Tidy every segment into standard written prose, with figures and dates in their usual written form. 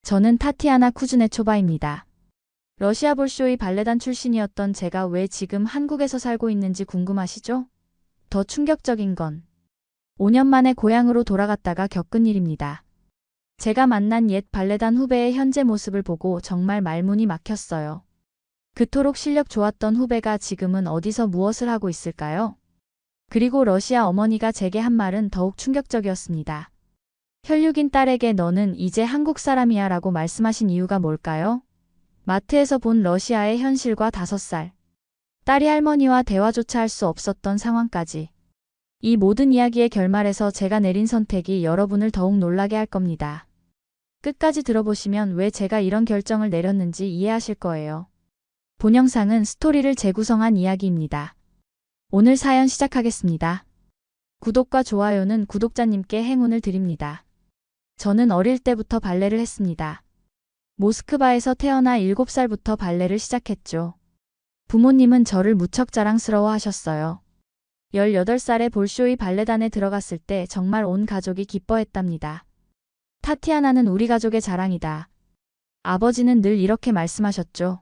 저는 타티아나 쿠즈네초바입니다. 러시아 볼쇼이 발레단 출신이었던 제가 왜 지금 한국에서 살고 있는지 궁금하시죠? 더 충격적인 건 5년 만에 고향으로 돌아갔다가 겪은 일입니다. 제가 만난 옛 발레단 후배의 현재 모습을 보고 정말 말문이 막혔어요. 그토록 실력 좋았던 후배가 지금은 어디서 무엇을 하고 있을까요? 그리고 러시아 어머니가 제게 한 말은 더욱 충격적이었습니다. 혈육인 딸에게 너는 이제 한국 사람이야 라고 말씀하신 이유가 뭘까요? 마트에서 본 러시아의 현실과 5살. 딸이 할머니와 대화조차 할 수 없었던 상황까지. 이 모든 이야기의 결말에서 제가 내린 선택이 여러분을 더욱 놀라게 할 겁니다. 끝까지 들어보시면 왜 제가 이런 결정을 내렸는지 이해하실 거예요. 본 영상은 스토리를 재구성한 이야기입니다. 오늘 사연 시작하겠습니다. 구독과 좋아요는 구독자님께 행운을 드립니다. 저는 어릴 때부터 발레를 했습니다. 모스크바에서 태어나 7살부터 발레를 시작했죠. 부모님은 저를 무척 자랑스러워 하셨어요. 18살에 볼쇼이 발레단에 들어갔을 때 정말 온 가족이 기뻐했답니다. 타티아나는 우리 가족의 자랑이다. 아버지는 늘 이렇게 말씀하셨죠.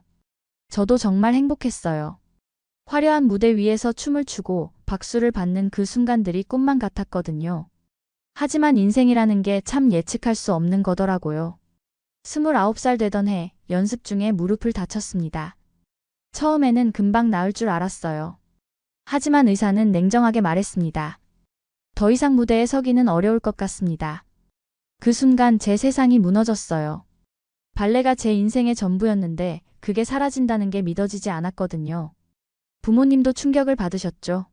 저도 정말 행복했어요. 화려한 무대 위에서 춤을 추고 박수를 받는 그 순간들이 꿈만 같았거든요. 하지만 인생이라는 게 참 예측할 수 없는 거더라고요. 29살 되던 해 연습 중에 무릎을 다쳤습니다. 처음에는 금방 나을 줄 알았어요. 하지만 의사는 냉정하게 말했습니다. 더 이상 무대에 서기는 어려울 것 같습니다. 그 순간 제 세상이 무너졌어요. 발레가 제 인생의 전부였는데 그게 사라진다는 게 믿어지지 않았거든요. 부모님도 충격을 받으셨죠.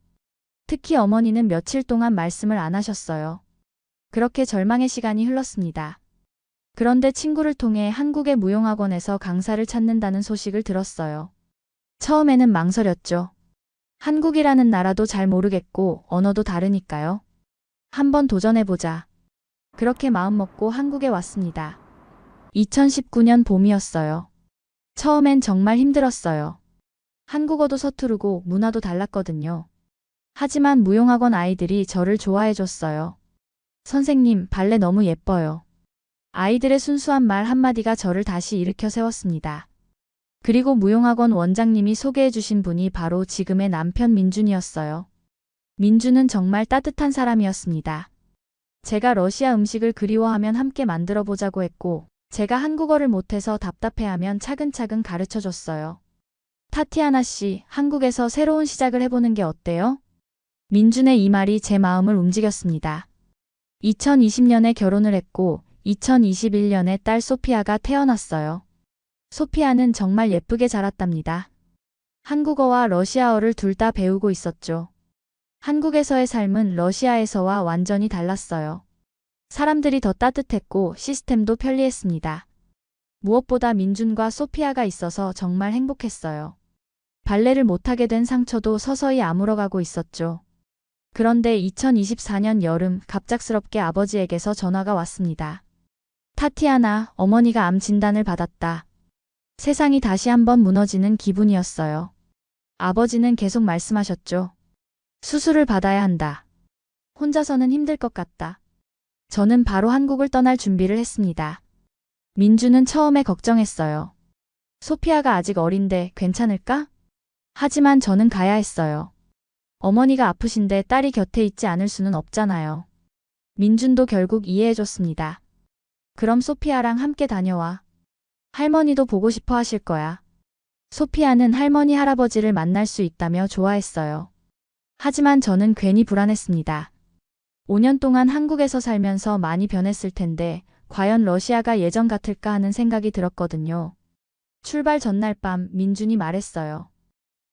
특히 어머니는 며칠 동안 말씀을 안 하셨어요. 그렇게 절망의 시간이 흘렀습니다. 그런데 친구를 통해 한국의 무용학원에서 강사를 찾는다는 소식을 들었어요. 처음에는 망설였죠. 한국이라는 나라도 잘 모르겠고 언어도 다르니까요. 한번 도전해보자. 그렇게 마음먹고 한국에 왔습니다. 2019년 봄이었어요. 처음엔 정말 힘들었어요. 한국어도 서투르고 문화도 달랐거든요. 하지만 무용학원 아이들이 저를 좋아해줬어요. 선생님, 발레 너무 예뻐요. 아이들의 순수한 말 한마디가 저를 다시 일으켜 세웠습니다. 그리고 무용학원 원장님이 소개해주신 분이 바로 지금의 남편 민준이었어요. 민준은 정말 따뜻한 사람이었습니다. 제가 러시아 음식을 그리워하면 함께 만들어 보자고 했고, 제가 한국어를 못해서 답답해하면 차근차근 가르쳐줬어요. 타티아나 씨, 한국에서 새로운 시작을 해보는 게 어때요? 민준의 이 말이 제 마음을 움직였습니다. 2020년에 결혼을 했고 2021년에 딸 소피아가 태어났어요. 소피아는 정말 예쁘게 자랐답니다. 한국어와 러시아어를 둘 다 배우고 있었죠. 한국에서의 삶은 러시아에서와 완전히 달랐어요. 사람들이 더 따뜻했고 시스템도 편리했습니다. 무엇보다 민준과 소피아가 있어서 정말 행복했어요. 발레를 못하게 된 상처도 서서히 아물어가고 있었죠. 그런데 2024년 여름 갑작스럽게 아버지에게서 전화가 왔습니다. 타티아나, 어머니가 암 진단을 받았다. 세상이 다시 한번 무너지는 기분이었어요. 아버지는 계속 말씀하셨죠. 수술을 받아야 한다. 혼자서는 힘들 것 같다. 저는 바로 한국을 떠날 준비를 했습니다. 민주는 처음에 걱정했어요. 소피아가 아직 어린데 괜찮을까? 하지만 저는 가야 했어요. 어머니가 아프신데 딸이 곁에 있지 않을 수는 없잖아요. 민준도 결국 이해해줬습니다. 그럼 소피아랑 함께 다녀와. 할머니도 보고 싶어 하실 거야. 소피아는 할머니 할아버지를 만날 수 있다며 좋아했어요. 하지만 저는 괜히 불안했습니다. 5년 동안 한국에서 살면서 많이 변했을 텐데 과연 러시아가 예전 같을까 하는 생각이 들었거든요. 출발 전날 밤 민준이 말했어요.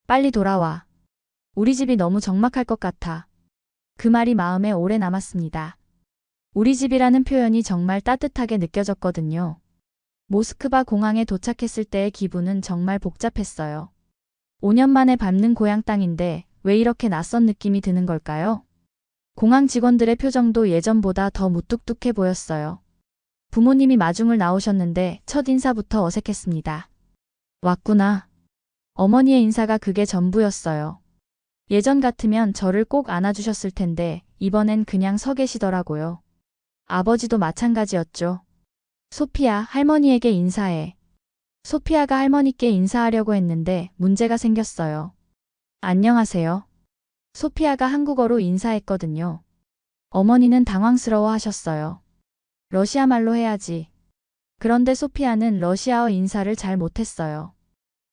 빨리 돌아와. 우리 집이 너무 적막할 것 같아. 그 말이 마음에 오래 남았습니다. 우리 집이라는 표현이 정말 따뜻하게 느껴졌거든요. 모스크바 공항에 도착했을 때의 기분은 정말 복잡했어요. 5년 만에 밟는 고향 땅인데 왜 이렇게 낯선 느낌이 드는 걸까요? 공항 직원들의 표정도 예전보다 더 무뚝뚝해 보였어요. 부모님이 마중을 나오셨는데 첫 인사부터 어색했습니다. 왔구나. 어머니의 인사가 그게 전부였어요. 예전 같으면 저를 꼭 안아주셨을 텐데 이번엔 그냥 서 계시더라고요. 아버지도 마찬가지였죠. 소피아, 할머니에게 인사해. 소피아가 할머니께 인사하려고 했는데 문제가 생겼어요. 안녕하세요. 소피아가 한국어로 인사했거든요. 어머니는 당황스러워 하셨어요. 러시아 말로 해야지. 그런데 소피아는 러시아어 인사를 잘 못했어요.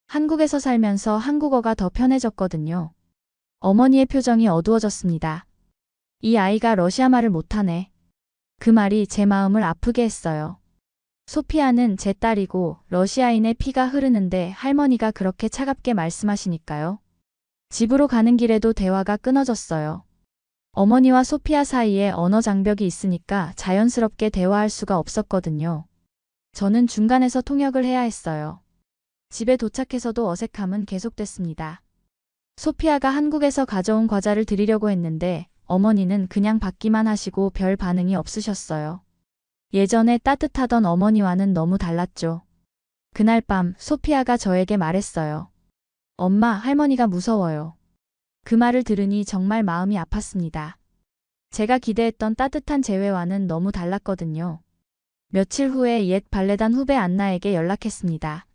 한국에서 살면서 한국어가 더 편해졌거든요. 어머니의 표정이 어두워졌습니다. 이 아이가 러시아 말을 못하네. 그 말이 제 마음을 아프게 했어요. 소피아는 제 딸이고 러시아인의 피가 흐르는데 할머니가 그렇게 차갑게 말씀하시니까요. 집으로 가는 길에도 대화가 끊어졌어요. 어머니와 소피아 사이에 언어 장벽이 있으니까 자연스럽게 대화할 수가 없었거든요. 저는 중간에서 통역을 해야 했어요. 집에 도착해서도 어색함은 계속됐습니다. 소피아가 한국에서 가져온 과자를 드리려고 했는데 어머니는 그냥 받기만 하시고 별 반응이 없으셨어요. 예전에 따뜻하던 어머니와는 너무 달랐죠. 그날 밤 소피아가 저에게 말했어요. 엄마, 할머니가 무서워요. 그 말을 들으니 정말 마음이 아팠습니다. 제가 기대했던 따뜻한 재회와는 너무 달랐거든요. 며칠 후에 옛 발레단 후배 안나에게 연락했습니다.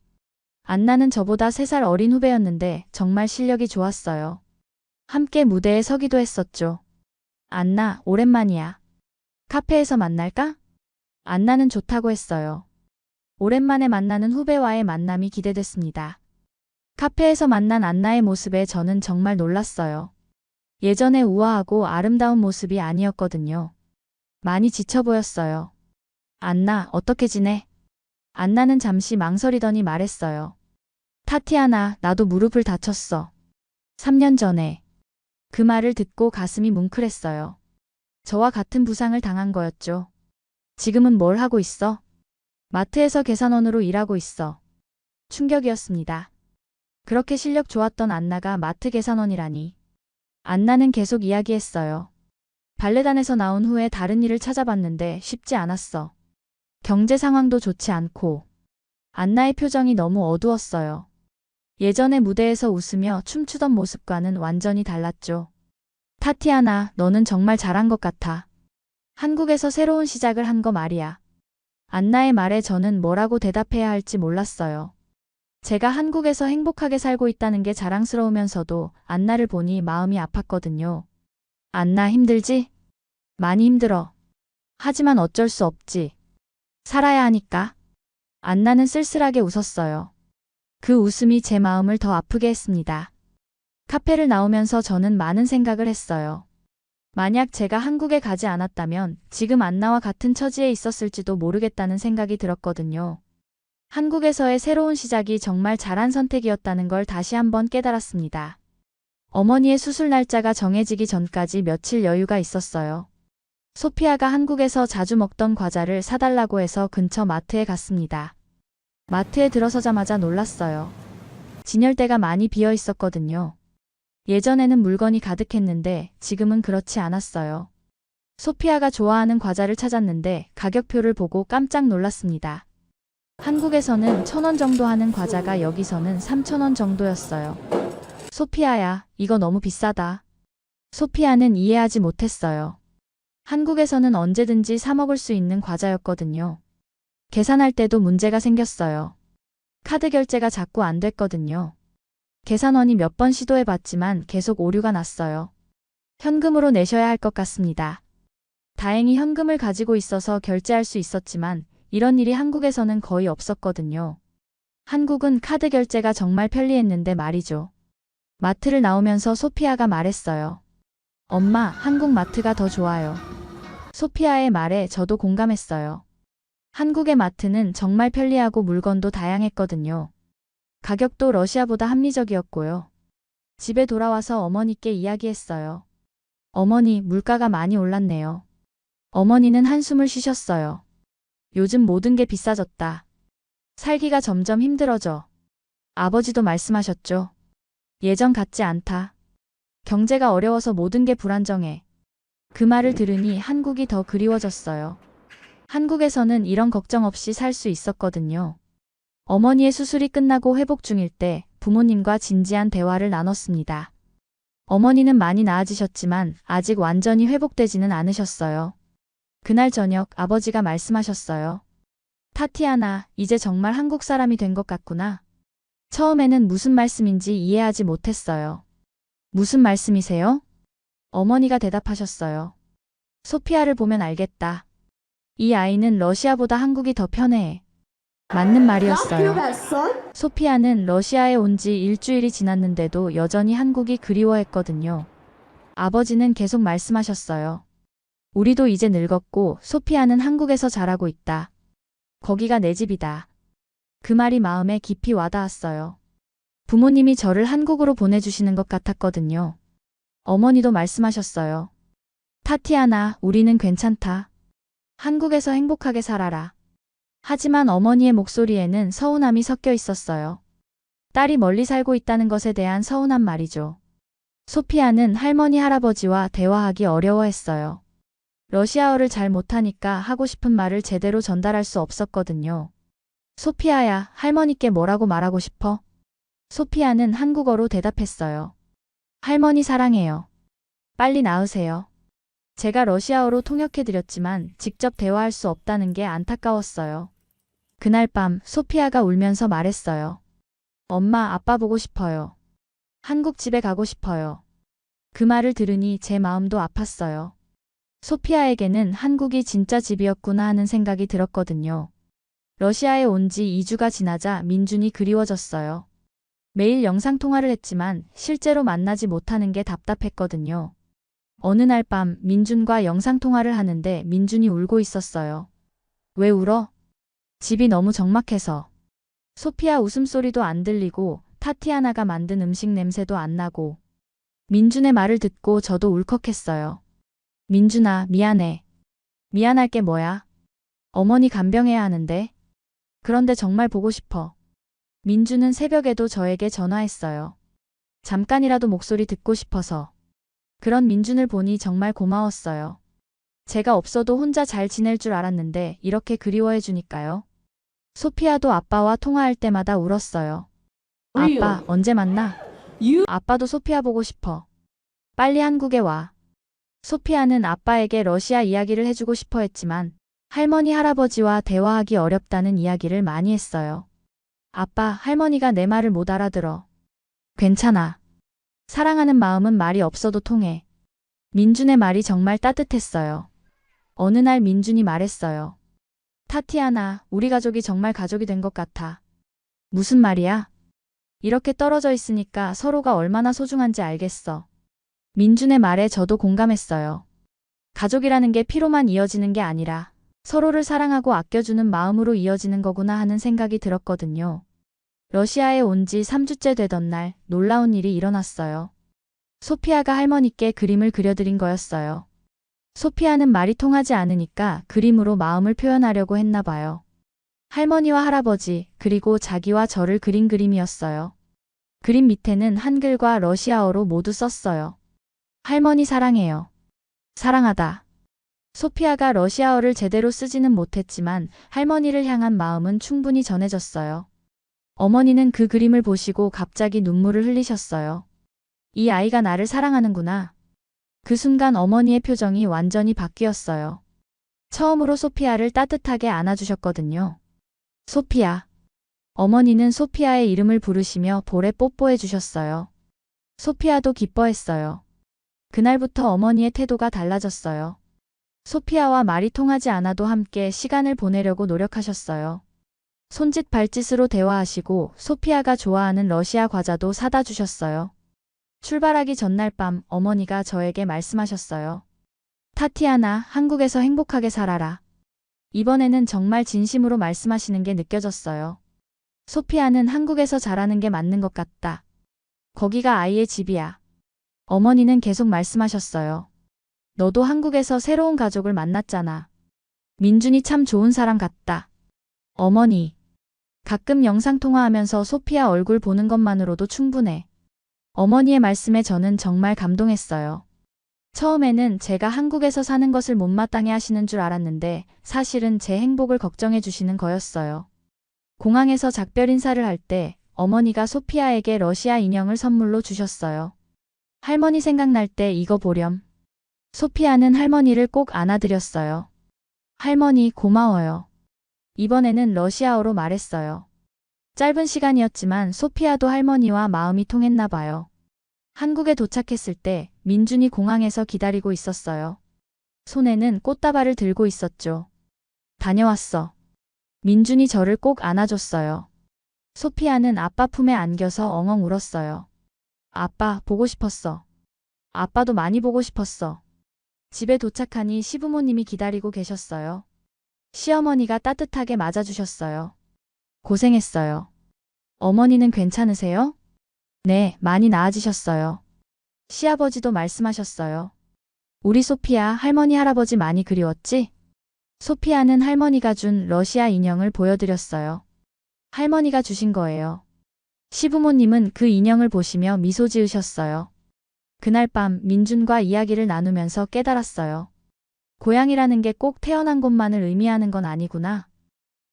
안나는 저보다 3살 어린 후배였는데 정말 실력이 좋았어요. 함께 무대에 서기도 했었죠. 안나, 오랜만이야. 카페에서 만날까? 안나는 좋다고 했어요. 오랜만에 만나는 후배와의 만남이 기대됐습니다. 카페에서 만난 안나의 모습에 저는 정말 놀랐어요. 예전에 우아하고 아름다운 모습이 아니었거든요. 많이 지쳐 보였어요. 안나, 어떻게 지내? 안나는 잠시 망설이더니 말했어요. 타티아나, 나도 무릎을 다쳤어. 3년 전에. 그 말을 듣고 가슴이 뭉클했어요. 저와 같은 부상을 당한 거였죠. 지금은 뭘 하고 있어? 마트에서 계산원으로 일하고 있어. 충격이었습니다. 그렇게 실력 좋았던 안나가 마트 계산원이라니. 안나는 계속 이야기했어요. 발레단에서 나온 후에 다른 일을 찾아봤는데 쉽지 않았어. 경제 상황도 좋지 않고. 안나의 표정이 너무 어두웠어요. 예전에 무대에서 웃으며 춤추던 모습과는 완전히 달랐죠. 타티아나, 너는 정말 잘한 것 같아. 한국에서 새로운 시작을 한 거 말이야. 안나의 말에 저는 뭐라고 대답해야 할지 몰랐어요. 제가 한국에서 행복하게 살고 있다는 게 자랑스러우면서도 안나를 보니 마음이 아팠거든요. 안나, 힘들지? 많이 힘들어. 하지만 어쩔 수 없지. 살아야 하니까. 안나는 쓸쓸하게 웃었어요. 그 웃음이 제 마음을 더 아프게 했습니다. 카페를 나오면서 저는 많은 생각을 했어요. 만약 제가 한국에 가지 않았다면 지금 안나와 같은 처지에 있었을지도 모르겠다는 생각이 들었거든요. 한국에서의 새로운 시작이 정말 잘한 선택이었다는 걸 다시 한번 깨달았습니다. 어머니의 수술 날짜가 정해지기 전까지 며칠 여유가 있었어요. 소피아가 한국에서 자주 먹던 과자를 사달라고 해서 근처 마트에 갔습니다. 마트에 들어서자마자 놀랐어요. 진열대가 많이 비어 있었거든요. 예전에는 물건이 가득했는데 지금은 그렇지 않았어요. 소피아가 좋아하는 과자를 찾았는데 가격표를 보고 깜짝 놀랐습니다. 한국에서는 1,000원 정도 하는 과자가 여기서는 3,000원 정도였어요. 소피아야, 이거 너무 비싸다. 소피아는 이해하지 못했어요. 한국에서는 언제든지 사 먹을 수 있는 과자였거든요. 계산할 때도 문제가 생겼어요. 카드 결제가 자꾸 안 됐거든요. 계산원이 몇 번 시도해봤지만 계속 오류가 났어요. 현금으로 내셔야 할 것 같습니다. 다행히 현금을 가지고 있어서 결제할 수 있었지만 이런 일이 한국에서는 거의 없었거든요. 한국은 카드 결제가 정말 편리했는데 말이죠. 마트를 나오면서 소피아가 말했어요. 엄마, 한국 마트가 더 좋아요. 소피아의 말에 저도 공감했어요. 한국의 마트는 정말 편리하고 물건도 다양했거든요. 가격도 러시아보다 합리적이었고요. 집에 돌아와서 어머니께 이야기했어요. 어머니, 물가가 많이 올랐네요. 어머니는 한숨을 쉬셨어요. 요즘 모든 게 비싸졌다. 살기가 점점 힘들어져. 아버지도 말씀하셨죠. 예전 같지 않다. 경제가 어려워서 모든 게 불안정해. 그 말을 들으니 한국이 더 그리워졌어요. 한국에서는 이런 걱정 없이 살 수 있었거든요. 어머니의 수술이 끝나고 회복 중일 때 부모님과 진지한 대화를 나눴습니다. 어머니는 많이 나아지셨지만 아직 완전히 회복되지는 않으셨어요. 그날 저녁 아버지가 말씀하셨어요. 타티아나, 이제 정말 한국 사람이 된 것 같구나. 처음에는 무슨 말씀인지 이해하지 못했어요. 무슨 말씀이세요? 어머니가 대답하셨어요. 소피아를 보면 알겠다. 이 아이는 러시아보다 한국이 더 편해. 맞는 말이었어요. 소피아는 러시아에 온 지 일주일이 지났는데도 여전히 한국이 그리워했거든요. 아버지는 계속 말씀하셨어요. 우리도 이제 늙었고 소피아는 한국에서 자라고 있다. 거기가 내 집이다. 그 말이 마음에 깊이 와닿았어요. 부모님이 저를 한국으로 보내주시는 것 같았거든요. 어머니도 말씀하셨어요. 타티아나, 우리는 괜찮다. 한국에서 행복하게 살아라. 하지만 어머니의 목소리에는 서운함이 섞여 있었어요. 딸이 멀리 살고 있다는 것에 대한 서운한 말이죠. 소피아는 할머니 할아버지와 대화하기 어려워했어요. 러시아어를 잘 못하니까 하고 싶은 말을 제대로 전달할 수 없었거든요. 소피아야, 할머니께 뭐라고 말하고 싶어? 소피아는 한국어로 대답했어요. 할머니 사랑해요. 빨리 나으세요. 제가 러시아어로 통역해드렸지만 직접 대화할 수 없다는 게 안타까웠어요. 그날 밤 소피아가 울면서 말했어요. 엄마, 아빠 보고 싶어요. 한국 집에 가고 싶어요. 그 말을 들으니 제 마음도 아팠어요. 소피아에게는 한국이 진짜 집이었구나 하는 생각이 들었거든요. 러시아에 온 지 2주가 지나자 민준이 그리워졌어요. 매일 영상통화를 했지만 실제로 만나지 못하는 게 답답했거든요. 어느 날 밤 민준과 영상통화를 하는데 민준이 울고 있었어요. 왜 울어? 집이 너무 적막해서. 소피아 웃음소리도 안 들리고 타티아나가 만든 음식 냄새도 안 나고. 민준의 말을 듣고 저도 울컥했어요. 민준아, 미안해. 미안할 게 뭐야? 어머니 간병해야 하는데. 그런데 정말 보고 싶어. 민준은 새벽에도 저에게 전화했어요. 잠깐이라도 목소리 듣고 싶어서. 그런 민준을 보니 정말 고마웠어요. 제가 없어도 혼자 잘 지낼 줄 알았는데 이렇게 그리워해 주니까요. 소피아도 아빠와 통화할 때마다 울었어요. 아빠, 언제 만나? 아빠도 소피아 보고 싶어. 빨리 한국에 와. 소피아는 아빠에게 러시아 이야기를 해주고 싶어 했지만 할머니 할아버지와 대화하기 어렵다는 이야기를 많이 했어요. 아빠, 할머니가 내 말을 못 알아들어. 괜찮아. 사랑하는 마음은 말이 없어도 통해. 민준의 말이 정말 따뜻했어요. 어느 날 민준이 말했어요. 타티아나, 우리 가족이 정말 가족이 된 것 같아. 무슨 말이야? 이렇게 떨어져 있으니까 서로가 얼마나 소중한지 알겠어. 민준의 말에 저도 공감했어요. 가족이라는 게 피로만 이어지는 게 아니라 서로를 사랑하고 아껴주는 마음으로 이어지는 거구나 하는 생각이 들었거든요. 러시아에 온 지 3주째 되던 날 놀라운 일이 일어났어요. 소피아가 할머니께 그림을 그려드린 거였어요. 소피아는 말이 통하지 않으니까 그림으로 마음을 표현하려고 했나 봐요. 할머니와 할아버지, 그리고 자기와 저를 그린 그림이었어요. 그림 밑에는 한글과 러시아어로 모두 썼어요. 할머니 사랑해요. 사랑하다. 소피아가 러시아어를 제대로 쓰지는 못했지만 할머니를 향한 마음은 충분히 전해졌어요. 어머니는 그 그림을 보시고 갑자기 눈물을 흘리셨어요. 이 아이가 나를 사랑하는구나. 그 순간 어머니의 표정이 완전히 바뀌었어요. 처음으로 소피아를 따뜻하게 안아주셨거든요. 소피아. 어머니는 소피아의 이름을 부르시며 볼에 뽀뽀해 주셨어요. 소피아도 기뻐했어요. 그날부터 어머니의 태도가 달라졌어요. 소피아와 말이 통하지 않아도 함께 시간을 보내려고 노력하셨어요. 손짓 발짓으로 대화하시고 소피아가 좋아하는 러시아 과자도 사다 주셨어요. 출발하기 전날 밤 어머니가 저에게 말씀하셨어요. 타티아나, 한국에서 행복하게 살아라. 이번에는 정말 진심으로 말씀하시는 게 느껴졌어요. 소피아는 한국에서 자라는 게 맞는 것 같다. 거기가 아이의 집이야. 어머니는 계속 말씀하셨어요. 너도 한국에서 새로운 가족을 만났잖아. 민준이 참 좋은 사람 같다. 어머니. 가끔 영상통화하면서 소피아 얼굴 보는 것만으로도 충분해. 어머니의 말씀에 저는 정말 감동했어요. 처음에는 제가 한국에서 사는 것을 못마땅해 하시는 줄 알았는데 사실은 제 행복을 걱정해 주시는 거였어요. 공항에서 작별 인사를 할 때 어머니가 소피아에게 러시아 인형을 선물로 주셨어요. 할머니 생각날 때 이거 보렴. 소피아는 할머니를 꼭 안아드렸어요. 할머니 고마워요. 이번에는 러시아어로 말했어요. 짧은 시간이었지만 소피아도 할머니와 마음이 통했나 봐요. 한국에 도착했을 때 민준이 공항에서 기다리고 있었어요. 손에는 꽃다발을 들고 있었죠. 다녀왔어. 민준이 저를 꼭 안아줬어요. 소피아는 아빠 품에 안겨서 엉엉 울었어요. 아빠, 보고 싶었어. 아빠도 많이 보고 싶었어. 집에 도착하니 시부모님이 기다리고 계셨어요. 시어머니가 따뜻하게 맞아주셨어요. 고생했어요. 어머니는 괜찮으세요? 네, 많이 나아지셨어요. 시아버지도 말씀하셨어요. 우리 소피아 할머니 할아버지 많이 그리웠지? 소피아는 할머니가 준 러시아 인형을 보여드렸어요. 할머니가 주신 거예요. 시부모님은 그 인형을 보시며 미소 지으셨어요. 그날 밤 민준과 이야기를 나누면서 깨달았어요. 고향이라는 게 꼭 태어난 곳만을 의미하는 건 아니구나.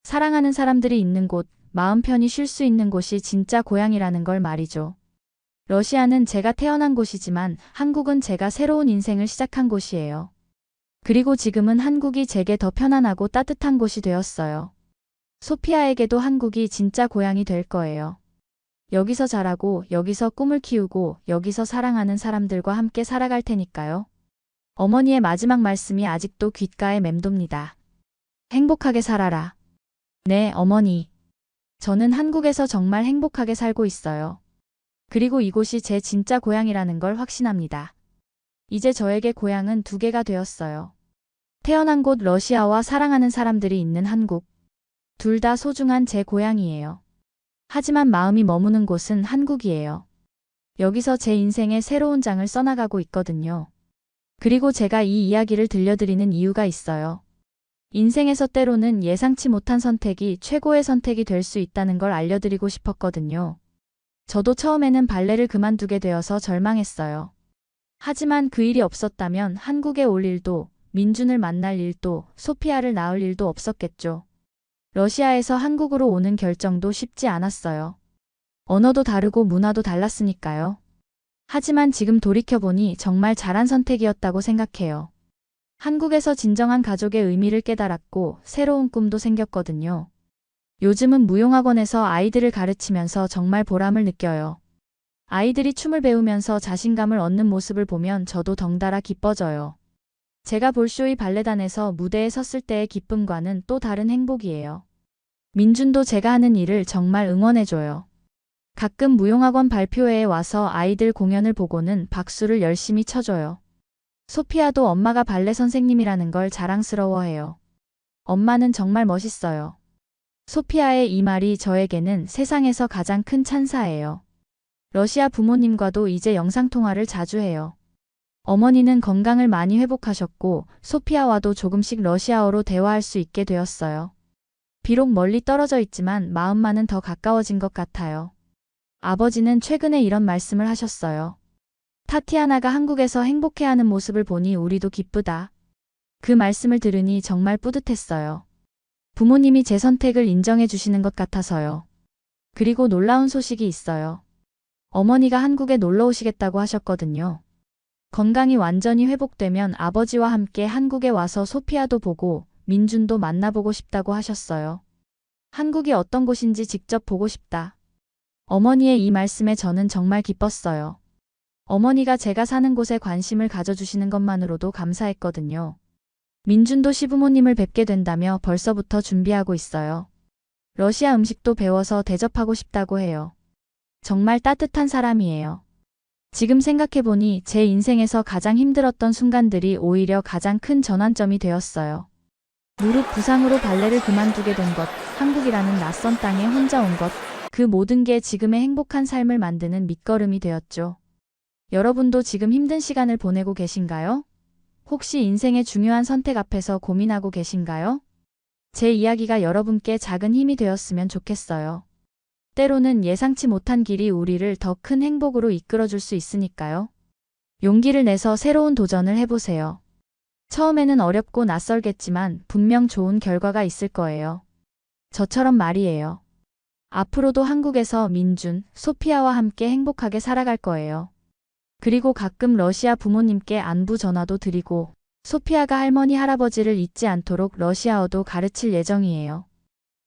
사랑하는 사람들이 있는 곳, 마음 편히 쉴 수 있는 곳이 진짜 고향이라는 걸 말이죠. 러시아는 제가 태어난 곳이지만 한국은 제가 새로운 인생을 시작한 곳이에요. 그리고 지금은 한국이 제게 더 편안하고 따뜻한 곳이 되었어요. 소피아에게도 한국이 진짜 고향이 될 거예요. 여기서 자라고, 여기서 꿈을 키우고, 여기서 사랑하는 사람들과 함께 살아갈 테니까요. 어머니의 마지막 말씀이 아직도 귓가에 맴돕니다. 행복하게 살아라. 네, 어머니. 저는 한국에서 정말 행복하게 살고 있어요. 그리고 이곳이 제 진짜 고향이라는 걸 확신합니다. 이제 저에게 고향은 두 개가 되었어요. 태어난 곳 러시아와 사랑하는 사람들이 있는 한국. 둘 다 소중한 제 고향이에요. 하지만 마음이 머무는 곳은 한국이에요. 여기서 제 인생의 새로운 장을 써나가고 있거든요. 그리고 제가 이 이야기를 들려드리는 이유가 있어요. 인생에서 때로는 예상치 못한 선택이 최고의 선택이 될 수 있다는 걸 알려드리고 싶었거든요. 저도 처음에는 발레를 그만두게 되어서 절망했어요. 하지만 그 일이 없었다면 한국에 올 일도, 민준을 만날 일도, 소피아를 낳을 일도 없었겠죠. 러시아에서 한국으로 오는 결정도 쉽지 않았어요. 언어도 다르고 문화도 달랐으니까요. 하지만 지금 돌이켜보니 정말 잘한 선택이었다고 생각해요. 한국에서 진정한 가족의 의미를 깨달았고 새로운 꿈도 생겼거든요. 요즘은 무용학원에서 아이들을 가르치면서 정말 보람을 느껴요. 아이들이 춤을 배우면서 자신감을 얻는 모습을 보면 저도 덩달아 기뻐져요. 제가 볼쇼이 발레단에서 무대에 섰을 때의 기쁨과는 또 다른 행복이에요. 민준도 제가 하는 일을 정말 응원해줘요. 가끔 무용학원 발표회에 와서 아이들 공연을 보고는 박수를 열심히 쳐줘요. 소피아도 엄마가 발레 선생님이라는 걸 자랑스러워해요. 엄마는 정말 멋있어요. 소피아의 이 말이 저에게는 세상에서 가장 큰 찬사예요. 러시아 부모님과도 이제 영상통화를 자주 해요. 어머니는 건강을 많이 회복하셨고 소피아와도 조금씩 러시아어로 대화할 수 있게 되었어요. 비록 멀리 떨어져 있지만 마음만은 더 가까워진 것 같아요. 아버지는 최근에 이런 말씀을 하셨어요. 타티아나가 한국에서 행복해하는 모습을 보니 우리도 기쁘다. 그 말씀을 들으니 정말 뿌듯했어요. 부모님이 제 선택을 인정해 주시는 것 같아서요. 그리고 놀라운 소식이 있어요. 어머니가 한국에 놀러 오시겠다고 하셨거든요. 건강이 완전히 회복되면 아버지와 함께 한국에 와서 소피아도 보고 민준도 만나보고 싶다고 하셨어요. 한국이 어떤 곳인지 직접 보고 싶다. 어머니의 이 말씀에 저는 정말 기뻤어요. 어머니가 제가 사는 곳에 관심을 가져주시는 것만으로도 감사했거든요. 민준도 시부모님을 뵙게 된다며 벌써부터 준비하고 있어요. 러시아 음식도 배워서 대접하고 싶다고 해요. 정말 따뜻한 사람이에요. 지금 생각해보니 제 인생에서 가장 힘들었던 순간들이 오히려 가장 큰 전환점이 되었어요. 무릎 부상으로 발레를 그만두게 된 것, 한국이라는 낯선 땅에 혼자 온 것, 그 모든 게 지금의 행복한 삶을 만드는 밑거름이 되었죠. 여러분도 지금 힘든 시간을 보내고 계신가요? 혹시 인생의 중요한 선택 앞에서 고민하고 계신가요? 제 이야기가 여러분께 작은 힘이 되었으면 좋겠어요. 때로는 예상치 못한 길이 우리를 더 큰 행복으로 이끌어줄 수 있으니까요. 용기를 내서 새로운 도전을 해보세요. 처음에는 어렵고 낯설겠지만 분명 좋은 결과가 있을 거예요. 저처럼 말이에요. 앞으로도 한국에서 민준, 소피아와 함께 행복하게 살아갈 거예요. 그리고 가끔 러시아 부모님께 안부 전화도 드리고 소피아가 할머니 할아버지를 잊지 않도록 러시아어도 가르칠 예정이에요.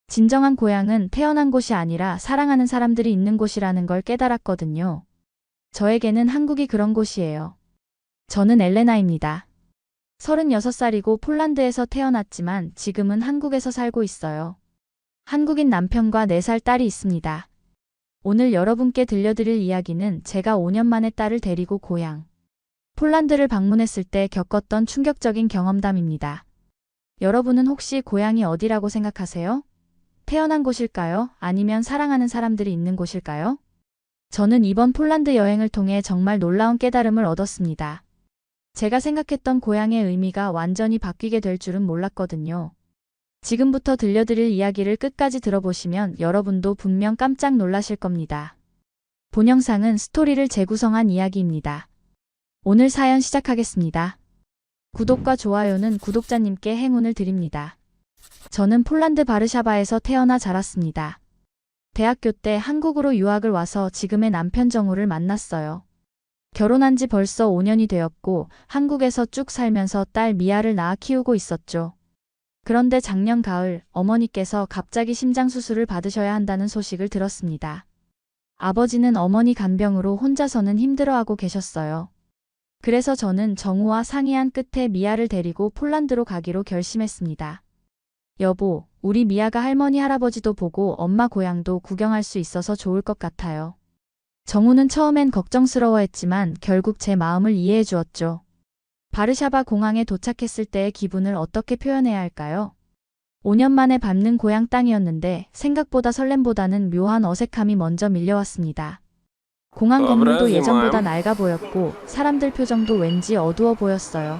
진정한 고향은 태어난 곳이 아니라 사랑하는 사람들이 있는 곳이라는 걸 깨달았거든요. 저에게는 한국이 그런 곳이에요. 저는 엘레나입니다. 36살이고 폴란드에서 태어났지만 지금은 한국에서 살고 있어요. 한국인 남편과 4살 딸이 있습니다. 오늘 여러분께 들려드릴 이야기는 제가 5년 만에 딸을 데리고 고향 폴란드를 방문했을 때 겪었던 충격적인 경험담입니다. 여러분은 혹시 고향이 어디라고 생각하세요? 태어난 곳일까요? 아니면 사랑하는 사람들이 있는 곳일까요? 저는 이번 폴란드 여행을 통해 정말 놀라운 깨달음을 얻었습니다. 제가 생각했던 고향의 의미가 완전히 바뀌게 될 줄은 몰랐거든요. 지금부터 들려드릴 이야기를 끝까지 들어보시면 여러분도 분명 깜짝 놀라실 겁니다. 본 영상은 스토리를 재구성한 이야기입니다. 오늘 사연 시작하겠습니다. 구독과 좋아요는 구독자님께 행운을 드립니다. 저는 폴란드 바르샤바에서 태어나 자랐습니다. 대학교 때 한국으로 유학을 와서 지금의 남편 정우를 만났어요. 결혼한 지 벌써 5년이 되었고 한국에서 쭉 살면서 딸 미아를 낳아 키우고 있었죠. 그런데 작년 가을 어머니께서 갑자기 심장 수술을 받으셔야 한다는 소식을 들었습니다. 아버지는 어머니 간병으로 혼자서는 힘들어하고 계셨어요. 그래서 저는 정우와 상의한 끝에 미아를 데리고 폴란드로 가기로 결심했습니다. 여보, 우리 미아가 할머니 할아버지도 보고 엄마 고향도 구경할 수 있어서 좋을 것 같아요. 정우는 처음엔 걱정스러워했지만 결국 제 마음을 이해해 주었죠. 바르샤바 공항에 도착했을 때의 기분을 어떻게 표현해야 할까요? 5년 만에 밟는 고향 땅이었는데 생각보다 설렘보다는 묘한 어색함이 먼저 밀려왔습니다. 공항 건물도 예전보다 낡아 보였고 사람들 표정도 왠지 어두워 보였어요.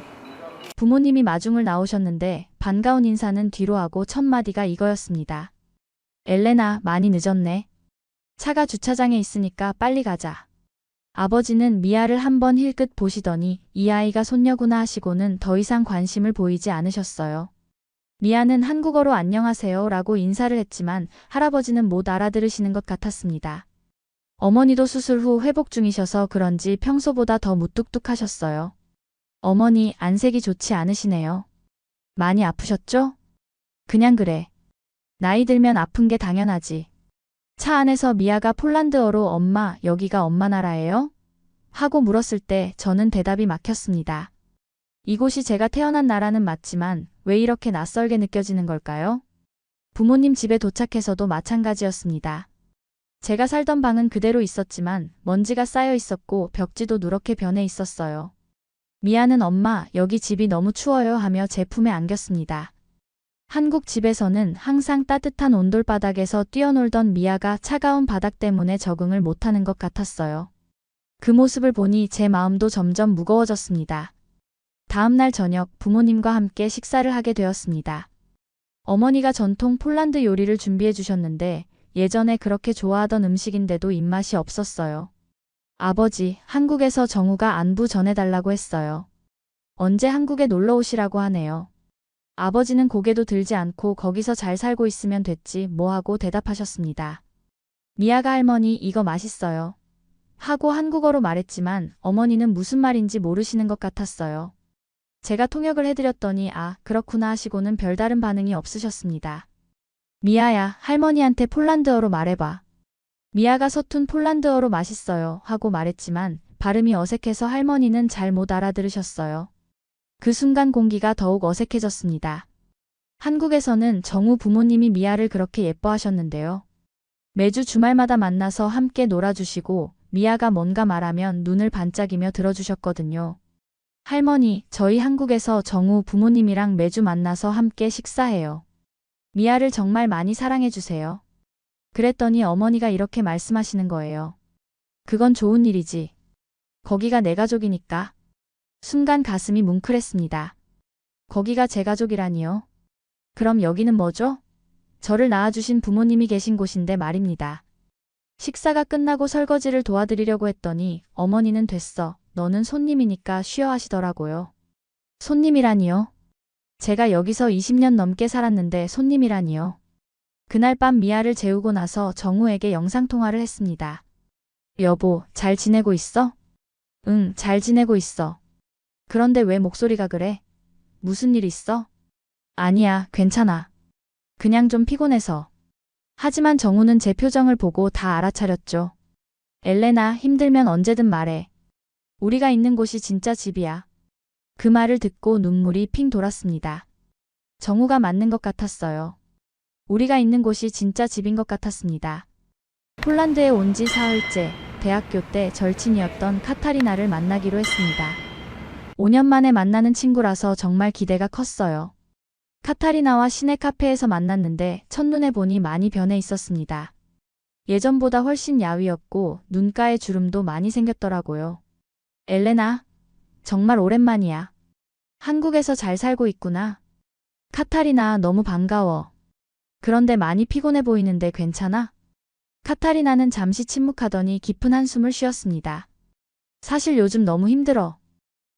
부모님이 마중을 나오셨는데 반가운 인사는 뒤로 하고 첫 마디가 이거였습니다. 엘레나, 많이 늦었네. 차가 주차장에 있으니까 빨리 가자. 아버지는 미아를 한번 힐끗 보시더니 이 아이가 손녀구나 하시고는 더 이상 관심을 보이지 않으셨어요. 미아는 한국어로 안녕하세요 라고 인사를 했지만 할아버지는 못 알아들으시는 것 같았습니다. 어머니도 수술 후 회복 중이셔서 그런지 평소보다 더 무뚝뚝하셨어요. 어머니, 안색이 좋지 않으시네요. 많이 아프셨죠? 그냥 그래. 나이 들면 아픈 게 당연하지. 차 안에서 미아가 폴란드어로 엄마, 여기가 엄마 나라예요? 하고 물었을 때 저는 대답이 막혔습니다. 이곳이 제가 태어난 나라는 맞지만 왜 이렇게 낯설게 느껴지는 걸까요? 부모님 집에 도착해서도 마찬가지였습니다. 제가 살던 방은 그대로 있었지만 먼지가 쌓여 있었고 벽지도 누렇게 변해 있었어요. 미아는 엄마, 여기 집이 너무 추워요 하며 제 품에 안겼습니다. 한국 집에서는 항상 따뜻한 온돌바닥에서 뛰어놀던 미아가 차가운 바닥 때문에 적응을 못하는 것 같았어요. 그 모습을 보니 제 마음도 점점 무거워졌습니다. 다음 날 저녁 부모님과 함께 식사를 하게 되었습니다. 어머니가 전통 폴란드 요리를 준비해 주셨는데 예전에 그렇게 좋아하던 음식인데도 입맛이 없었어요. 아버지, 한국에서 정우가 안부 전해달라고 했어요. 언제 한국에 놀러 오시라고 하네요. 아버지는 고개도 들지 않고 거기서 잘 살고 있으면 됐지 뭐 하고 대답하셨습니다. 미아가 할머니 이거 맛있어요. 하고 한국어로 말했지만 어머니는 무슨 말인지 모르시는 것 같았어요. 제가 통역을 해드렸더니 아, 그렇구나 하시고는 별다른 반응이 없으셨습니다. 미아야, 할머니한테 폴란드어로 말해봐. 미아가 서툰 폴란드어로 맛있어요 하고 말했지만 발음이 어색해서 할머니는 잘 못 알아들으셨어요. 그 순간 공기가 더욱 어색해졌습니다. 한국에서는 정우 부모님이 미아를 그렇게 예뻐하셨는데요. 매주 주말마다 만나서 함께 놀아주시고 미아가 뭔가 말하면 눈을 반짝이며 들어주셨거든요. 할머니, 저희 한국에서 정우 부모님이랑 매주 만나서 함께 식사해요. 미아를 정말 많이 사랑해주세요. 그랬더니 어머니가 이렇게 말씀하시는 거예요. 그건 좋은 일이지. 거기가 내 가족이니까. 순간 가슴이 뭉클했습니다. 거기가 제 가족이라니요? 그럼 여기는 뭐죠? 저를 낳아주신 부모님이 계신 곳인데 말입니다. 식사가 끝나고 설거지를 도와드리려고 했더니 어머니는 됐어. 너는 손님이니까 쉬어 하시더라고요. 손님이라니요? 제가 여기서 20년 넘게 살았는데 손님이라니요. 그날 밤 미아를 재우고 나서 정우에게 영상통화를 했습니다. 여보, 잘 지내고 있어? 응, 잘 지내고 있어. 그런데 왜 목소리가 그래? 무슨 일 있어? 아니야, 괜찮아. 그냥 좀 피곤해서. 하지만 정우는 제 표정을 보고 다 알아차렸죠. 엘레나, 힘들면 언제든 말해. 우리가 있는 곳이 진짜 집이야. 그 말을 듣고 눈물이 핑 돌았습니다. 정우가 맞는 것 같았어요. 우리가 있는 곳이 진짜 집인 것 같았습니다. 폴란드에 온 지 사흘째, 대학교 때 절친이었던 카타리나를 만나기로 했습니다. 5년 만에 만나는 친구라서 정말 기대가 컸어요. 카타리나와 시내 카페에서 만났는데 첫눈에 보니 많이 변해 있었습니다. 예전보다 훨씬 야위었고 눈가에 주름도 많이 생겼더라고요. 엘레나, 정말 오랜만이야. 한국에서 잘 살고 있구나. 카타리나, 너무 반가워. 그런데 많이 피곤해 보이는데 괜찮아? 카타리나는 잠시 침묵하더니 깊은 한숨을 쉬었습니다. 사실 요즘 너무 힘들어.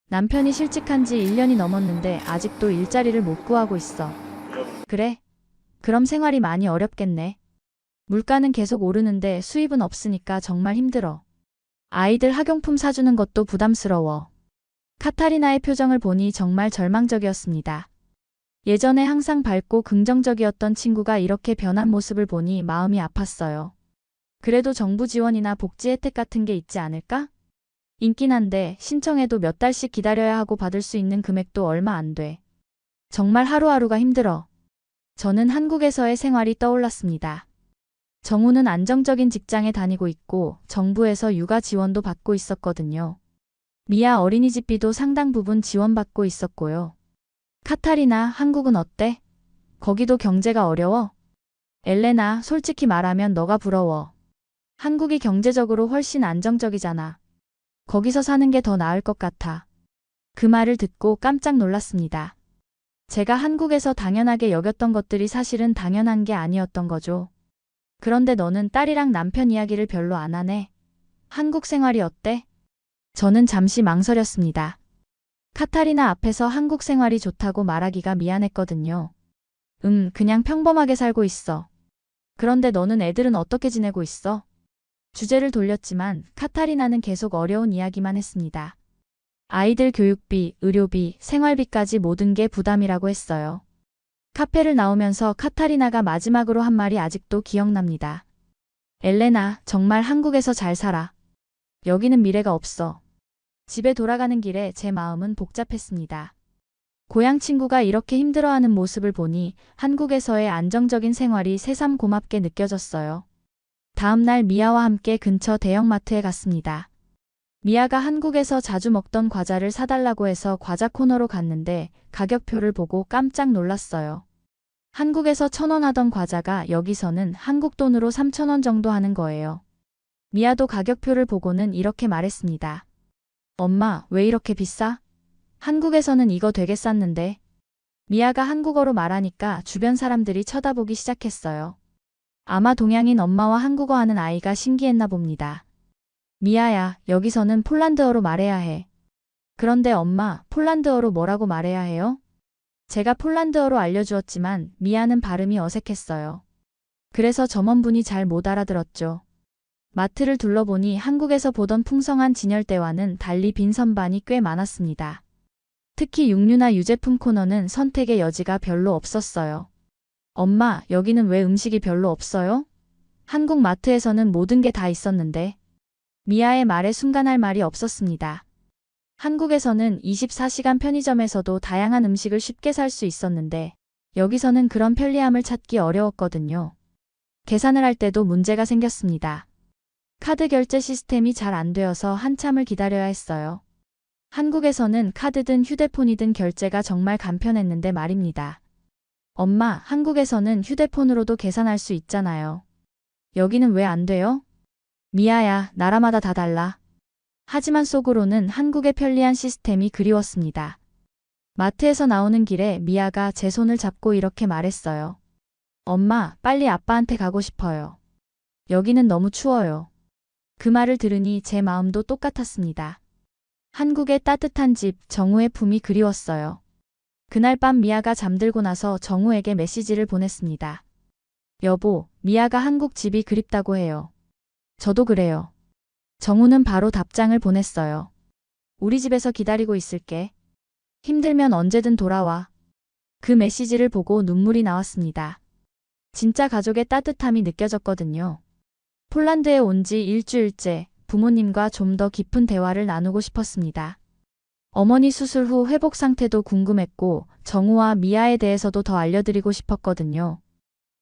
남편이 실직한 지 1년이 넘었는데 아직도 일자리를 못 구하고 있어. 그래? 그럼 생활이 많이 어렵겠네. 물가는 계속 오르는데 수입은 없으니까 정말 힘들어. 아이들 학용품 사주는 것도 부담스러워. 카타리나의 표정을 보니 정말 절망적이었습니다. 예전에 항상 밝고 긍정적이었던 친구가 이렇게 변한 모습을 보니 마음이 아팠어요. 그래도 정부 지원이나 복지 혜택 같은 게 있지 않을까? 있긴 한데 신청해도 몇 달씩 기다려야 하고 받을 수 있는 금액도 얼마 안 돼. 정말 하루하루가 힘들어. 저는 한국에서의 생활이 떠올랐습니다. 정우는 안정적인 직장에 다니고 있고 정부에서 육아 지원도 받고 있었거든요. 미아 어린이집비도 상당 부분 지원받고 있었고요. 카타리나, 한국은 어때? 거기도 경제가 어려워? 엘레나, 솔직히 말하면 너가 부러워. 한국이 경제적으로 훨씬 안정적이잖아. 거기서 사는 게 더 나을 것 같아. 그 말을 듣고 깜짝 놀랐습니다. 제가 한국에서 당연하게 여겼던 것들이 사실은 당연한 게 아니었던 거죠. 그런데 너는 딸이랑 남편 이야기를 별로 안 하네. 한국 생활이 어때? 저는 잠시 망설였습니다. 카타리나 앞에서 한국 생활이 좋다고 말하기가 미안했거든요. 그냥 평범하게 살고 있어. 그런데 너는 애들은 어떻게 지내고 있어? 주제를 돌렸지만 카타리나는 계속 어려운 이야기만 했습니다. 아이들 교육비, 의료비, 생활비까지 모든 게 부담이라고 했어요. 카페를 나오면서 카타리나가 마지막으로 한 말이 아직도 기억납니다. 엘레나, 정말 한국에서 잘 살아. 여기는 미래가 없어. 집에 돌아가는 길에 제 마음은 복잡했습니다. 고향 친구가 이렇게 힘들어하는 모습을 보니 한국에서의 안정적인 생활이 새삼 고맙게 느껴졌어요. 다음 날 미아와 함께 근처 대형마트에 갔습니다. 미아가 한국에서 자주 먹던 과자를 사달라고 해서 과자 코너로 갔는데 가격표를 보고 깜짝 놀랐어요. 한국에서 1,000원 하던 과자가 여기서는 한국 돈으로 3,000원 정도 하는 거예요. 미아도 가격표를 보고는 이렇게 말했습니다. 엄마, 왜 이렇게 비싸? 한국에서는 이거 되게 쌌는데. 미아가 한국어로 말하니까 주변 사람들이 쳐다보기 시작했어요. 아마 동양인 엄마와 한국어 하는 아이가 신기했나 봅니다. 미아야, 여기서는 폴란드어로 말해야 해. 그런데 엄마, 폴란드어로 뭐라고 말해야 해요? 제가 폴란드어로 알려주었지만 미아는 발음이 어색했어요. 그래서 점원분이 잘 못 알아들었죠. 마트를 둘러보니 한국에서 보던 풍성한 진열대와는 달리 빈 선반이 꽤 많았습니다. 특히 육류나 유제품 코너는 선택의 여지가 별로 없었어요. 엄마, 여기는 왜 음식이 별로 없어요? 한국 마트에서는 모든 게 다 있었는데. 미아의 말에 순간 할 말이 없었습니다. 한국에서는 24시간 편의점에서도 다양한 음식을 쉽게 살 수 있었는데 여기서는 그런 편리함을 찾기 어려웠거든요. 계산을 할 때도 문제가 생겼습니다. 카드 결제 시스템이 잘 안 되어서 한참을 기다려야 했어요. 한국에서는 카드든 휴대폰이든 결제가 정말 간편했는데 말입니다. 엄마, 한국에서는 휴대폰으로도 계산할 수 있잖아요. 여기는 왜 안 돼요? 미아야, 나라마다 다 달라. 하지만 속으로는 한국의 편리한 시스템이 그리웠습니다. 마트에서 나오는 길에 미아가 제 손을 잡고 이렇게 말했어요. 엄마, 빨리 아빠한테 가고 싶어요. 여기는 너무 추워요. 그 말을 들으니 제 마음도 똑같았습니다. 한국의 따뜻한 집, 정우의 품이 그리웠어요. 그날 밤 미아가 잠들고 나서 정우에게 메시지를 보냈습니다. 여보, 미아가 한국 집이 그립다고 해요. 저도 그래요. 정우는 바로 답장을 보냈어요. 우리 집에서 기다리고 있을게. 힘들면 언제든 돌아와. 그 메시지를 보고 눈물이 나왔습니다. 진짜 가족의 따뜻함이 느껴졌거든요. 폴란드에 온 지 일주일째 부모님과 좀 더 깊은 대화를 나누고 싶었습니다. 어머니 수술 후 회복 상태도 궁금했고 정우와 미아에 대해서도 더 알려드리고 싶었거든요.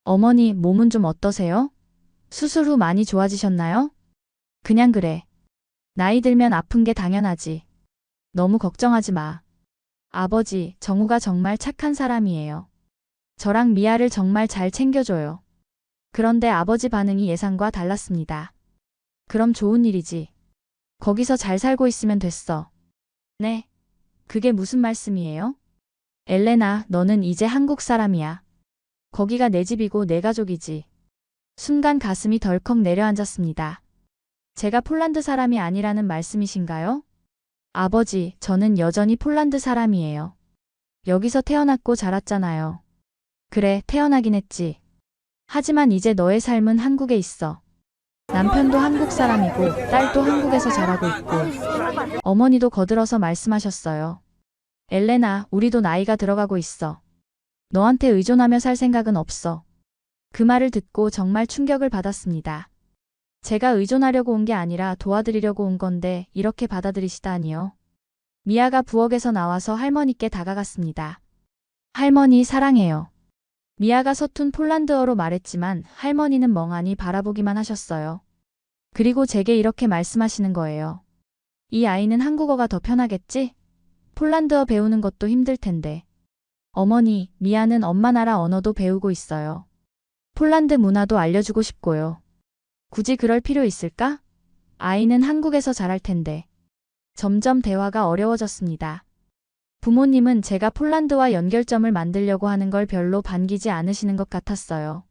어머니 몸은 좀 어떠세요? 수술 후 많이 좋아지셨나요? 그냥 그래. 나이 들면 아픈 게 당연하지. 너무 걱정하지 마. 아버지, 정우가 정말 착한 사람이에요. 저랑 미아를 정말 잘 챙겨줘요. 그런데 아버지 반응이 예상과 달랐습니다. 그럼 좋은 일이지. 거기서 잘 살고 있으면 됐어. 네. 그게 무슨 말씀이에요? 엘레나, 너는 이제 한국 사람이야. 거기가 내 집이고 내 가족이지. 순간 가슴이 덜컥 내려앉았습니다. 제가 폴란드 사람이 아니라는 말씀이신가요? 아버지, 저는 여전히 폴란드 사람이에요. 여기서 태어났고 자랐잖아요. 그래, 태어나긴 했지. 하지만 이제 너의 삶은 한국에 있어. 남편도 한국 사람이고 딸도 한국에서 자라고 있고 어머니도 거들어서 말씀하셨어요. 엘레나, 우리도 나이가 들어가고 있어. 너한테 의존하며 살 생각은 없어. 그 말을 듣고 정말 충격을 받았습니다. 제가 의존하려고 온 게 아니라 도와드리려고 온 건데 이렇게 받아들이시다니요. 미아가 부엌에서 나와서 할머니께 다가갔습니다. 할머니 사랑해요. 미아가 서툰 폴란드어로 말했지만 할머니는 멍하니 바라보기만 하셨어요. 그리고 제게 이렇게 말씀하시는 거예요. 이 아이는 한국어가 더 편하겠지? 폴란드어 배우는 것도 힘들 텐데. 어머니, 미아는 엄마 나라 언어도 배우고 있어요. 폴란드 문화도 알려주고 싶고요. 굳이 그럴 필요 있을까? 아이는 한국에서 자랄 텐데. 점점 대화가 어려워졌습니다. 부모님은 제가 폴란드와 연결점을 만들려고 하는 걸 별로 반기지 않으시는 것 같았어요.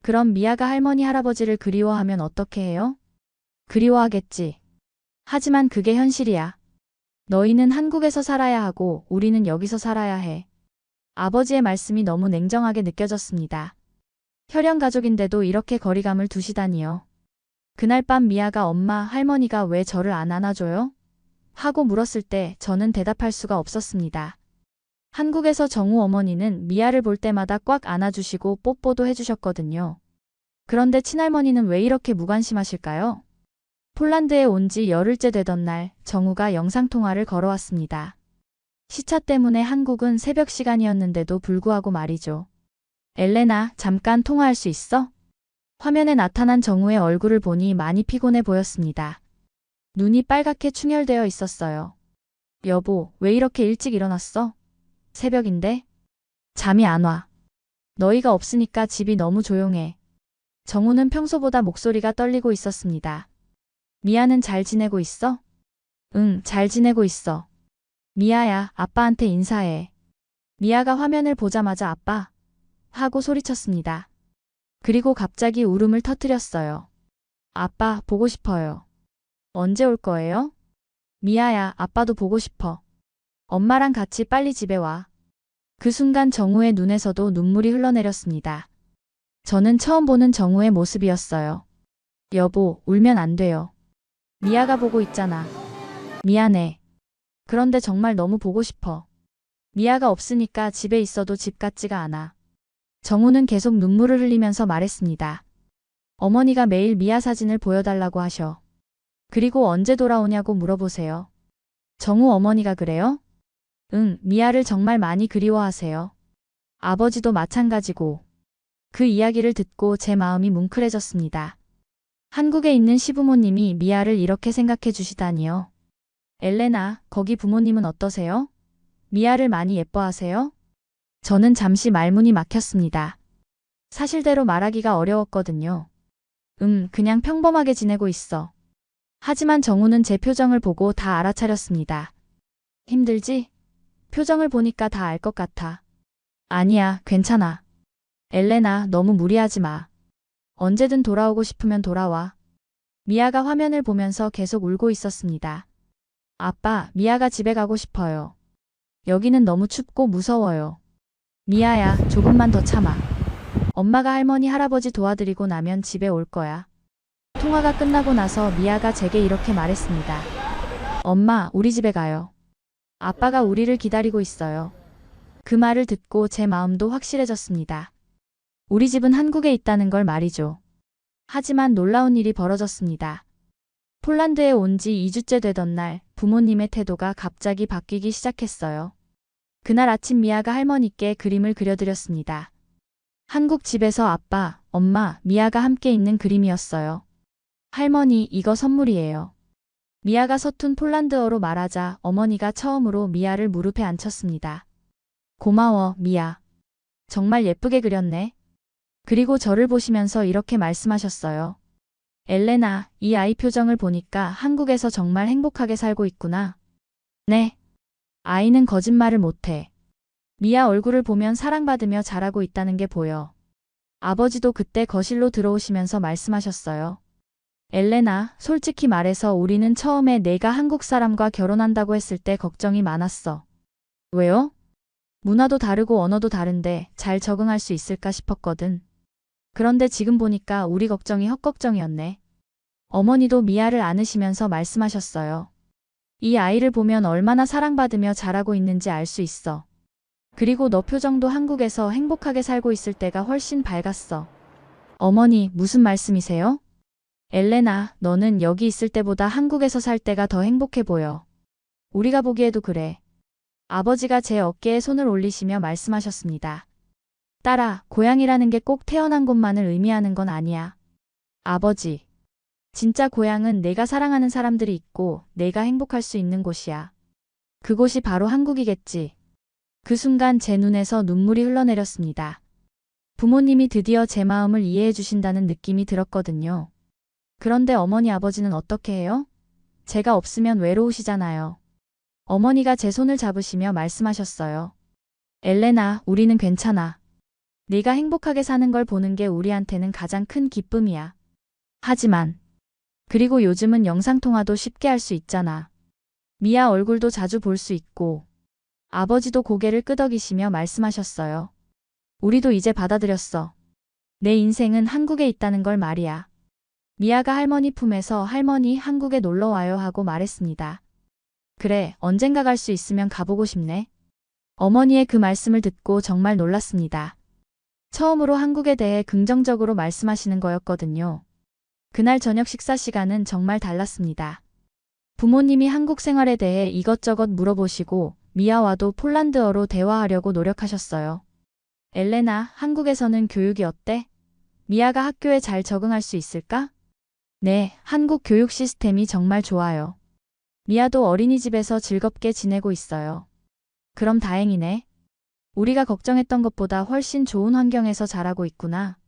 그럼 미아가 할머니 할아버지를 그리워하면 어떻게 해요? 그리워하겠지. 하지만 그게 현실이야. 너희는 한국에서 살아야 하고 우리는 여기서 살아야 해. 아버지의 말씀이 너무 냉정하게 느껴졌습니다. 혈연 가족인데도 이렇게 거리감을 두시다니요. 그날 밤 미아가 엄마, 할머니가 왜 저를 안 안아줘요? 하고 물었을 때 저는 대답할 수가 없었습니다. 한국에서 정우 어머니는 미아를 볼 때마다 꽉 안아주시고 뽀뽀도 해주셨거든요. 그런데 친할머니는 왜 이렇게 무관심하실까요? 폴란드에 온 지 열흘째 되던 날 정우가 영상통화를 걸어왔습니다. 시차 때문에 한국은 새벽 시간이었는데도 불구하고 말이죠. 엘레나, 잠깐 통화할 수 있어? 화면에 나타난 정우의 얼굴을 보니 많이 피곤해 보였습니다. 눈이 빨갛게 충혈되어 있었어요. 여보, 왜 이렇게 일찍 일어났어? 새벽인데? 잠이 안 와. 너희가 없으니까 집이 너무 조용해. 정우는 평소보다 목소리가 떨리고 있었습니다. 미아는 잘 지내고 있어? 응, 잘 지내고 있어. 미아야, 아빠한테 인사해. 미아가 화면을 보자마자 아빠 하고 소리쳤습니다. 그리고 갑자기 울음을 터뜨렸어요. 아빠, 보고 싶어요. 언제 올 거예요? 미아야, 아빠도 보고 싶어. 엄마랑 같이 빨리 집에 와. 그 순간 정우의 눈에서도 눈물이 흘러내렸습니다. 저는 처음 보는 정우의 모습이었어요. 여보, 울면 안 돼요. 미아가 보고 있잖아. 미안해. 그런데 정말 너무 보고 싶어. 미아가 없으니까 집에 있어도 집 같지가 않아. 정우는 계속 눈물을 흘리면서 말했습니다. 어머니가 매일 미아 사진을 보여달라고 하셔. 그리고 언제 돌아오냐고 물어보세요. 정우 어머니가 그래요? 응, 미아를 정말 많이 그리워하세요. 아버지도 마찬가지고. 그 이야기를 듣고 제 마음이 뭉클해졌습니다. 한국에 있는 시부모님이 미아를 이렇게 생각해 주시다니요. 엘레나, 거기 부모님은 어떠세요? 미아를 많이 예뻐하세요? 저는 잠시 말문이 막혔습니다. 사실대로 말하기가 어려웠거든요. 그냥 평범하게 지내고 있어. 하지만 정우는 제 표정을 보고 다 알아차렸습니다. 힘들지? 표정을 보니까 다 알 것 같아. 아니야, 괜찮아. 엘레나, 너무 무리하지 마. 언제든 돌아오고 싶으면 돌아와. 미아가 화면을 보면서 계속 울고 있었습니다. 아빠, 미아가 집에 가고 싶어요. 여기는 너무 춥고 무서워요. 미아야, 조금만 더 참아. 엄마가 할머니, 할아버지 도와드리고 나면 집에 올 거야. 통화가 끝나고 나서 미아가 제게 이렇게 말했습니다. 엄마, 우리 집에 가요. 아빠가 우리를 기다리고 있어요. 그 말을 듣고 제 마음도 확실해졌습니다. 우리 집은 한국에 있다는 걸 말이죠. 하지만 놀라운 일이 벌어졌습니다. 폴란드에 온 지 2주째 되던 날 부모님의 태도가 갑자기 바뀌기 시작했어요. 그날 아침 미아가 할머니께 그림을 그려드렸습니다. 한국 집에서 아빠, 엄마, 미아가 함께 있는 그림이었어요. 할머니, 이거 선물이에요. 미아가 서툰 폴란드어로 말하자 어머니가 처음으로 미아를 무릎에 앉혔습니다. 고마워, 미아. 정말 예쁘게 그렸네. 그리고 저를 보시면서 이렇게 말씀하셨어요. 엘레나, 이 아이 표정을 보니까 한국에서 정말 행복하게 살고 있구나. 네. 아이는 거짓말을 못해. 미아 얼굴을 보면 사랑받으며 자라고 있다는 게 보여. 아버지도 그때 거실로 들어오시면서 말씀하셨어요. 엘레나, 솔직히 말해서 우리는 처음에 내가 한국 사람과 결혼한다고 했을 때 걱정이 많았어. 왜요? 문화도 다르고 언어도 다른데 잘 적응할 수 있을까 싶었거든. 그런데 지금 보니까 우리 걱정이 헛걱정이었네. 어머니도 미아를 안으시면서 말씀하셨어요. 이 아이를 보면 얼마나 사랑받으며 자라고 있는지 알 수 있어. 그리고 너 표정도 한국에서 행복하게 살고 있을 때가 훨씬 밝았어. 어머니, 무슨 말씀이세요? 엘레나, 너는 여기 있을 때보다 한국에서 살 때가 더 행복해 보여. 우리가 보기에도 그래. 아버지가 제 어깨에 손을 올리시며 말씀하셨습니다. 딸아, 고향이라는 게 꼭 태어난 곳만을 의미하는 건 아니야. 아버지. 진짜 고향은 내가 사랑하는 사람들이 있고 내가 행복할 수 있는 곳이야. 그곳이 바로 한국이겠지. 그 순간 제 눈에서 눈물이 흘러내렸습니다. 부모님이 드디어 제 마음을 이해해 주신다는 느낌이 들었거든요. 그런데 어머니 아버지는 어떻게 해요? 제가 없으면 외로우시잖아요. 어머니가 제 손을 잡으시며 말씀하셨어요. 엘레나, 우리는 괜찮아. 네가 행복하게 사는 걸 보는 게 우리한테는 가장 큰 기쁨이야. 하지만 그리고 요즘은 영상통화도 쉽게 할 수 있잖아. 미아 얼굴도 자주 볼 수 있고. 아버지도 고개를 끄덕이시며 말씀하셨어요. 우리도 이제 받아들였어. 내 인생은 한국에 있다는 걸 말이야. 미아가 할머니 품에서 할머니 한국에 놀러 와요 하고 말했습니다. 그래, 언젠가 갈 수 있으면 가보고 싶네. 어머니의 그 말씀을 듣고 정말 놀랐습니다. 처음으로 한국에 대해 긍정적으로 말씀하시는 거였거든요. 그날 저녁 식사 시간은 정말 달랐습니다. 부모님이 한국 생활에 대해 이것저것 물어보시고 미아와도 폴란드어로 대화하려고 노력하셨어요. 엘레나, 한국에서는 교육이 어때? 미아가 학교에 잘 적응할 수 있을까? 네, 한국 교육 시스템이 정말 좋아요. 미아도 어린이집에서 즐겁게 지내고 있어요. 그럼 다행이네. 우리가 걱정했던 것보다 훨씬 좋은 환경에서 자라고 있구나.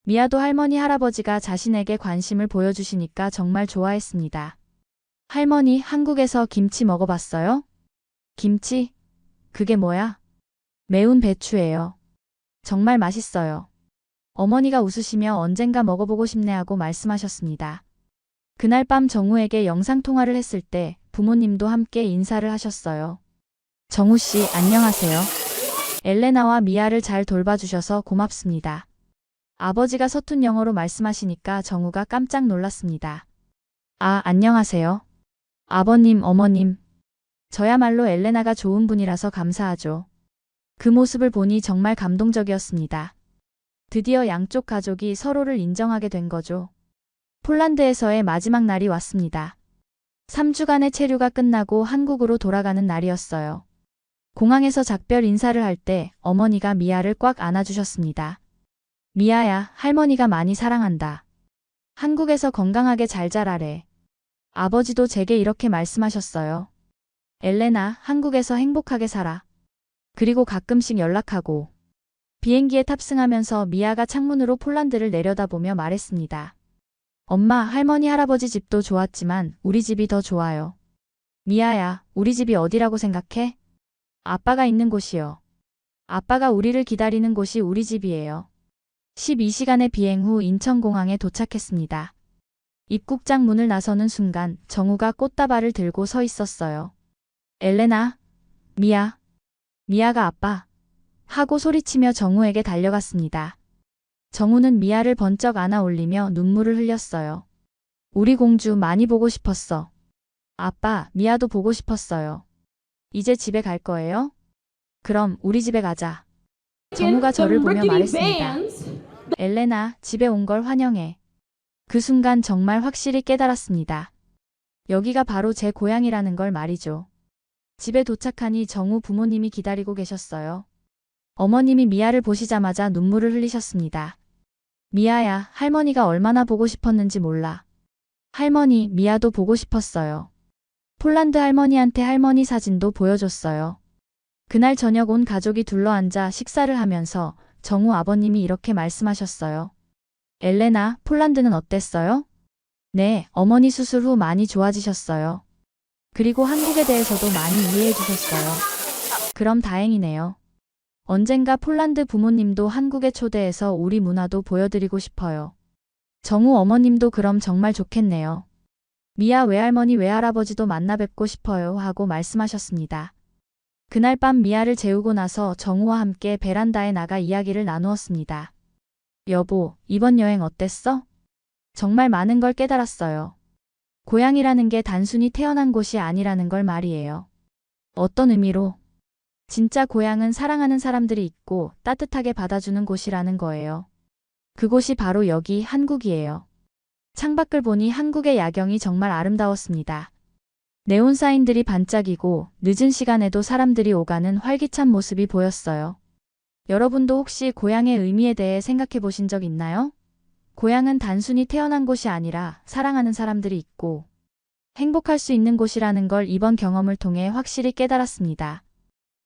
미아도 할머니 할아버지가 자신에게 관심을 보여주시니까 정말 좋아했습니다. 할머니, 한국에서 김치 먹어봤어요? 김치? 그게 뭐야? 매운 배추예요. 정말 맛있어요. 어머니가 웃으시며 언젠가 먹어보고 싶네 하고 말씀하셨습니다. 그날 밤 정우에게 영상통화를 했을 때 부모님도 함께 인사를 하셨어요. 정우 씨, 안녕하세요. 엘레나와 미아를 잘 돌봐주셔서 고맙습니다. 아버지가 서툰 영어로 말씀하시니까 정우가 깜짝 놀랐습니다. 아, 안녕하세요. 아버님, 어머님. 저야말로 엘레나가 좋은 분이라서 감사하죠. 그 모습을 보니 정말 감동적이었습니다. 드디어 양쪽 가족이 서로를 인정하게 된 거죠. 폴란드에서의 마지막 날이 왔습니다. 3주간의 체류가 끝나고 한국으로 돌아가는 날이었어요. 공항에서 작별 인사를 할 때 어머니가 미아를 꽉 안아주셨습니다. 미아야, 할머니가 많이 사랑한다. 한국에서 건강하게 잘 자라래. 아버지도 제게 이렇게 말씀하셨어요. 엘레나, 한국에서 행복하게 살아. 그리고 가끔씩 연락하고. 비행기에 탑승하면서 미아가 창문으로 폴란드를 내려다보며 말했습니다. 엄마, 할머니, 할아버지 집도 좋았지만 우리 집이 더 좋아요. 미아야, 우리 집이 어디라고 생각해? 아빠가 있는 곳이요. 아빠가 우리를 기다리는 곳이 우리 집이에요. 12시간의 비행 후 인천공항에 도착했습니다. 입국장 문을 나서는 순간 정우가 꽃다발을 들고 서 있었어요. 엘레나, 미아. 미아가 아빠. 하고 소리치며 정우에게 달려갔습니다. 정우는 미아를 번쩍 안아 올리며 눈물을 흘렸어요. 우리 공주 많이 보고 싶었어. 아빠, 미아도 보고 싶었어요. 이제 집에 갈 거예요? 그럼 우리 집에 가자. 정우가 저를 보며 말했습니다. 엘레나, 집에 온 걸 환영해. 그 순간 정말 확실히 깨달았습니다. 여기가 바로 제 고향이라는 걸 말이죠. 집에 도착하니 정우 부모님이 기다리고 계셨어요. 어머님이 미아를 보시자마자 눈물을 흘리셨습니다. 미아야, 할머니가 얼마나 보고 싶었는지 몰라. 할머니, 미아도 보고 싶었어요. 폴란드 할머니한테 할머니 사진도 보여줬어요. 그날 저녁 온 가족이 둘러앉아 식사를 하면서 정우 아버님이 이렇게 말씀하셨어요. 엘레나, 폴란드는 어땠어요? 네, 어머니 수술 후 많이 좋아지셨어요. 그리고 한국에 대해서도 많이 이해해 주셨어요. 그럼 다행이네요. 언젠가 폴란드 부모님도 한국에 초대해서 우리 문화도 보여드리고 싶어요. 정우 어머님도 그럼 정말 좋겠네요. 미아 외할머니 외할아버지도 만나 뵙고 싶어요 하고 말씀하셨습니다. 그날 밤 미아를 재우고 나서 정우와 함께 베란다에 나가 이야기를 나누었습니다. 여보, 이번 여행 어땠어? 정말 많은 걸 깨달았어요. 고향이라는 게 단순히 태어난 곳이 아니라는 걸 말이에요. 어떤 의미로? 진짜 고향은 사랑하는 사람들이 있고 따뜻하게 받아주는 곳이라는 거예요. 그곳이 바로 여기 한국이에요. 창밖을 보니 한국의 야경이 정말 아름다웠습니다. 네온사인들이 반짝이고 늦은 시간에도 사람들이 오가는 활기찬 모습이 보였어요. 여러분도 혹시 고향의 의미에 대해 생각해 보신 적 있나요? 고향은 단순히 태어난 곳이 아니라 사랑하는 사람들이 있고 행복할 수 있는 곳이라는 걸 이번 경험을 통해 확실히 깨달았습니다.